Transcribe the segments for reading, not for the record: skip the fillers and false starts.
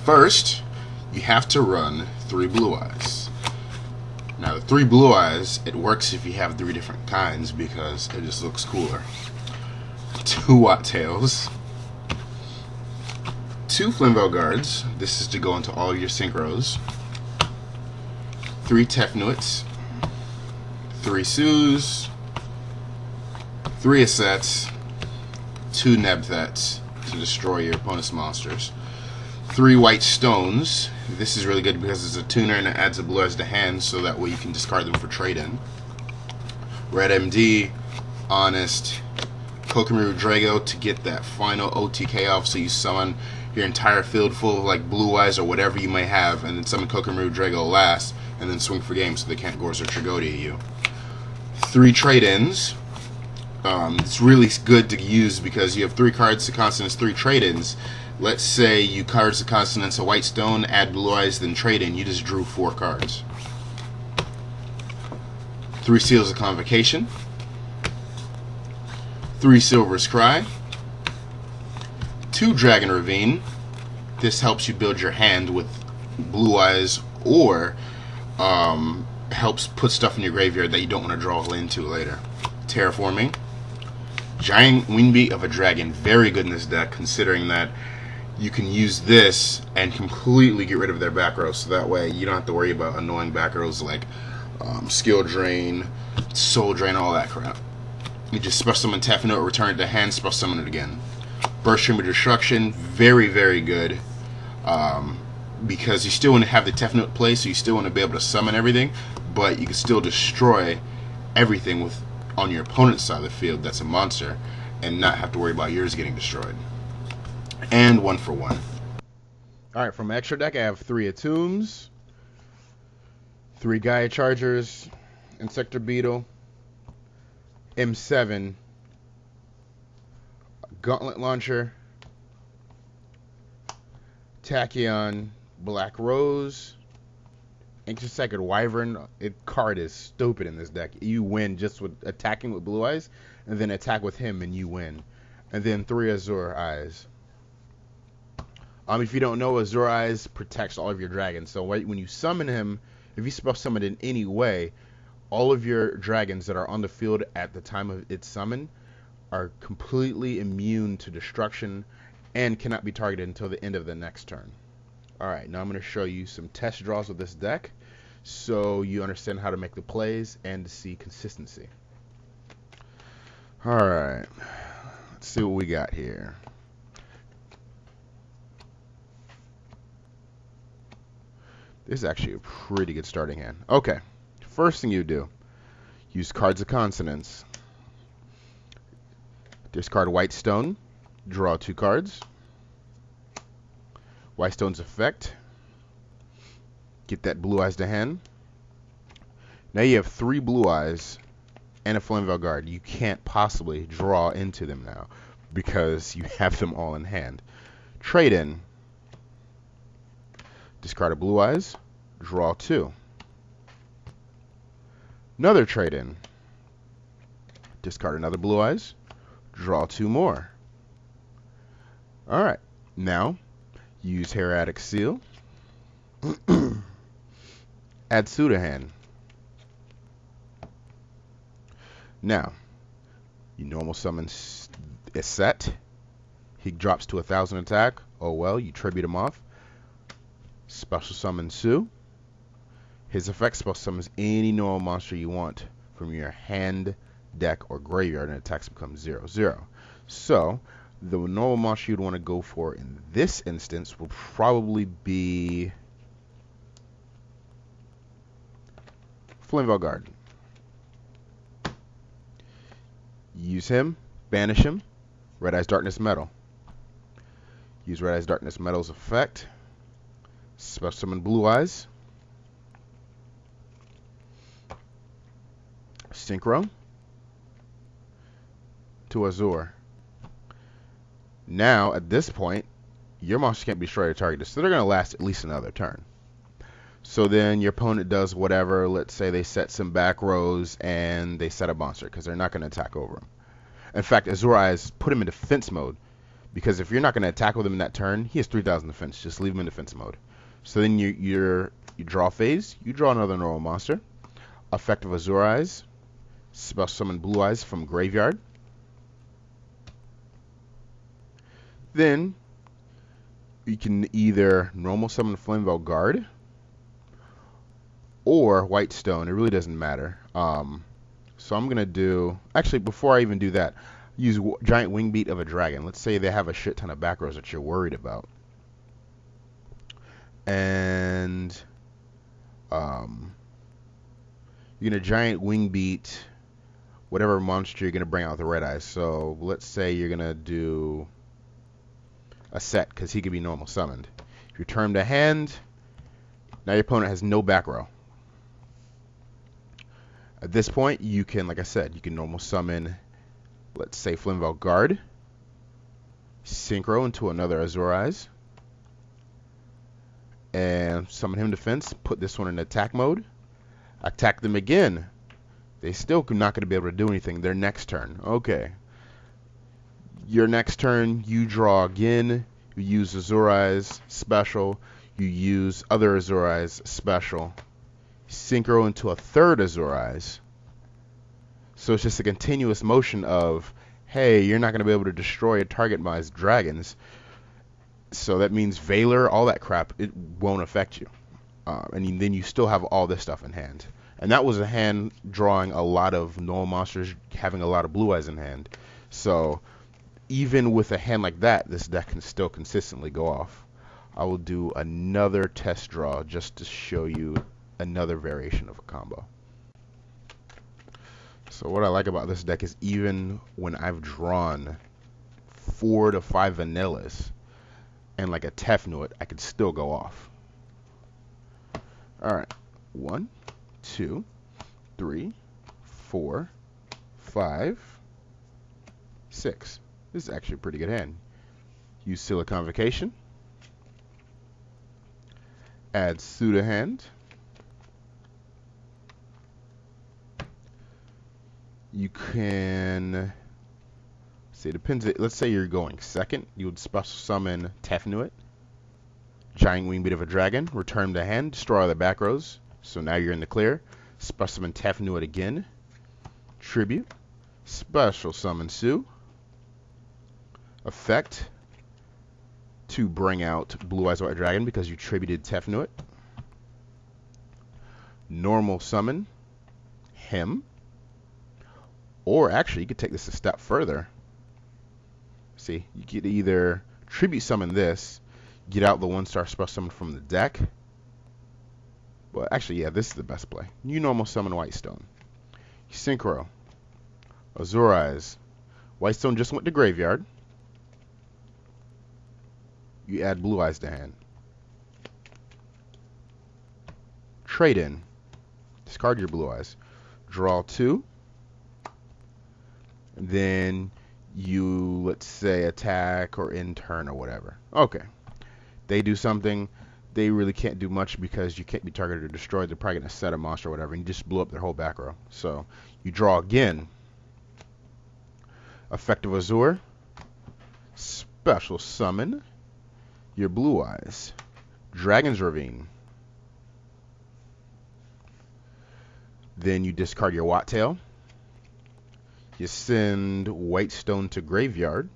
first, you have to run 3 Blue Eyes. Now, the 3 Blue Eyes, it works if you have 3 different kinds because it just looks cooler. 2 Watt Tails, 2 Flamvell Guards. This is to go into all of your synchros. 3 Technuits, 3 Sues, 3 Assets, 2 Nebthets to destroy your opponent's monsters. 3 White Stones. This is really good because it's a tuner and it adds a blue eyes to hand, so that way you can discard them for trade-in. Red MD, Honest, Kokomiru Drago to get that final OTK off, so you summon your entire field full of like blue eyes or whatever you may have, and then summon Kokomiru Drago last, and then swing for game so they can't Gorz or Trigodi at you. 3 trade-ins. It's really good to use because you have 3 cards to consonants, 3 trade-ins. Let's say you cards to consonants a White Stone, add blue eyes, then trade-in. You just drew 4 cards. 3 Seals of Convocation. 3 Silver's Cry. 2 Dragon Ravine. This helps you build your hand with blue eyes, or helps put stuff in your graveyard that you don't want to draw into later. Terraforming. Giant Wingbeat of a Dragon. Very good in this deck, considering that you can use this and completely get rid of their back row, so that way you don't have to worry about annoying back rows like Skill Drain, Soul Drain, all that crap. You just special summon Tefnut, return it to hand, special summon it again. Burst Stream of Destruction, very, very good. Because you still want to have the Tefnut play, so you still want to be able to summon everything, but you can still destroy everything with on your opponent's side of the field that's a monster, and not have to worry about yours getting destroyed. And 1 for 1. Alright, from my extra deck I have 3 Attunes, 3 Gaia Chargers, Insector Beetle, M7, Gauntlet Launcher, Tachyon, Black Rose, Anxious Sacred Wyvern. Card is stupid in this deck. You win just with attacking with blue eyes, and then attack with him and you win. And then 3 Azure Eyes. If you don't know, Azure Eyes protects all of your dragons. So when you summon him, if you spell summon in any way, all of your dragons that are on the field at the time of its summon are completely immune to destruction and cannot be targeted until the end of the next turn. Alright, now I'm going to show you some test draws with this deck so you understand how to make the plays and to see consistency. Alright, let's see what we got here. This is actually a pretty good starting hand. Okay, first thing you do, use cards of consonants. Discard White Stone, draw 2 cards. White Stone's effect. Get that blue eyes to hand. Now you have 3 blue eyes and a Flamvell Guard. You can't possibly draw into them now because you have them all in hand. Trade in. Discard a blue eyes. Draw 2. Another trade in. Discard another blue eyes. Draw 2 more. Alright. Now use Heiritic Seal. Add Su to hand. Now, you normal summon Set. He drops to 1,000 attack. Oh well, you tribute him off. Special summon Su. His effect special summons any normal monster you want from your hand, deck, or graveyard, and attacks become 0/0. So, the normal monster you'd want to go for in this instance will probably be Flamvell Guard. Use him, banish him, Red Eyes Darkness Metal. Use Red Eyes Darkness Metal's effect. Special summon Blue Eyes. Synchro to Azure. Now, at this point, your monsters can't be destroyed or targeted, so they're going to last at least another turn. So then your opponent does whatever. Let's say they set some back rows and they set a monster because they're not going to attack over them. In fact, Azure Eyes put him in defense mode Because if you're not going to attack with him in that turn, he has 3,000 defense. Just leave him in defense mode. So then you draw phase. You draw another normal monster. Effect of Azure Eyes. Special summon Blue Eyes from graveyard. Then you can either normal summon Flamevale Guard or Whitestone. It really doesn't matter. So I'm going to do... Actually, before I even do that, use Giant Wing Beat of a Dragon. Let's say they have a shit ton of back rows that you're worried about. And you're going to Giant Wing Beat whatever monster you're going to bring out with the red eyes. So let's say you're going to do a set because he could be normal summoned. If you turn to hand, now your opponent has no back row. At this point, you can, like I said, you can normal summon, let's say, Flamevale Guard, Synchro into another Azure Eyes, and summon him defense, put this one in attack mode, attack them again. They still not going to be able to do anything their next turn. Okay. Your next turn, you draw again, you use Azure Eyes, special, you use other Azure Eyes, special, Synchro into a third Azure Eyes. So it's just a continuous motion of, hey, you're not going to be able to destroy a target by his dragons. So that means Valor, all that crap, it won't affect you. And then you still have all this stuff in hand. And that was a hand drawing a lot of normal monsters, having a lot of Blue Eyes in hand. So even with a hand like that, this deck can still consistently go off. I will do another test draw just to show you another variation of a combo. So what I like about this deck is even when I've drawn 4 to 5 vanillas and like a Tefnuit, I can still go off. Alright, 1, 2, 3, 4, 5, 6. This is actually a pretty good hand. Use Seal Convocation. Add Sue to hand. You can... See, it depends. Let's say you're going second. You would special summon Tefnuit. Giant Wing Beat of a Dragon. Return to hand. Destroy all the back rows. So now you're in the clear. Special summon Tefnuit again. Tribute. Special summon Sue. Effect to bring out Blue Eyes White Dragon because you tributed Tefnuit. Normal summon him. Or actually, you could take this a step further. See, you could either tribute summon this, get out the 1-star special summon from the deck. Well, actually, yeah, this is the best play. You normal summon Whitestone. Synchro. Azure Eyes. Whitestone just went to graveyard. You add Blue Eyes to hand. Trade in. Discard your Blue Eyes. Draw 2. And then you, let's say, attack or in turn or whatever. Okay. They do something. They really can't do much because you can't be targeted or destroyed. They're probably going to set a monster or whatever, and you just blew up their whole back row. So you draw again. Effect of Azure. Special summon your Blue Eyes. Dragon's Ravine. Then you discard your Wattail. You send Whitestone to graveyard.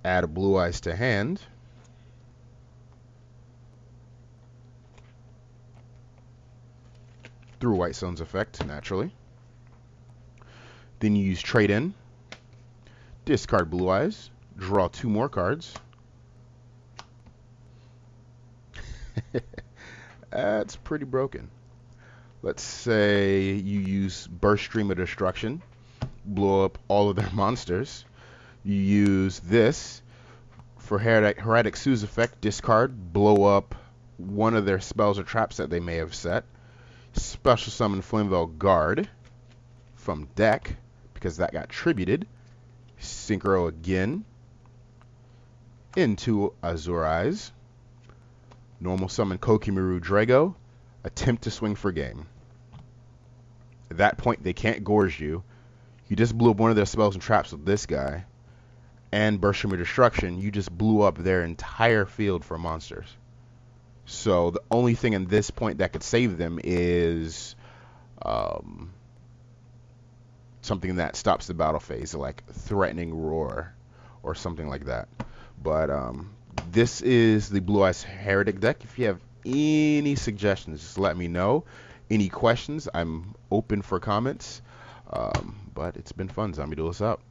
Add a Blue Eyes to hand. Through Whitestone's effect, naturally. Then you use Trade In. Discard Blue Eyes. Draw 2 more cards. That's pretty broken. Let's say you use Burst Stream of Destruction, blow up all of their monsters. You use this for Heiritic Sue's effect, discard, blow up one of their spells or traps that they may have set. Special summon Flamevale Guard from deck, because that got tributed. Synchro again into Azure Eyes. Normal summon Kokimaru Drago. Attempt to swing for game. At that point, they can't gorge you. You just blew up one of their spells and traps with this guy. and Burst Your Destruction, you just blew up their entire field for monsters. So the only thing in this point that could save them is something that stops the battle phase, like Threatening Roar or something like that. But this is the Blue Eyes Heiritic deck. If you have any suggestions, just let me know. Any questions, I'm open for comments. But it's been fun. Zombie Duelist out.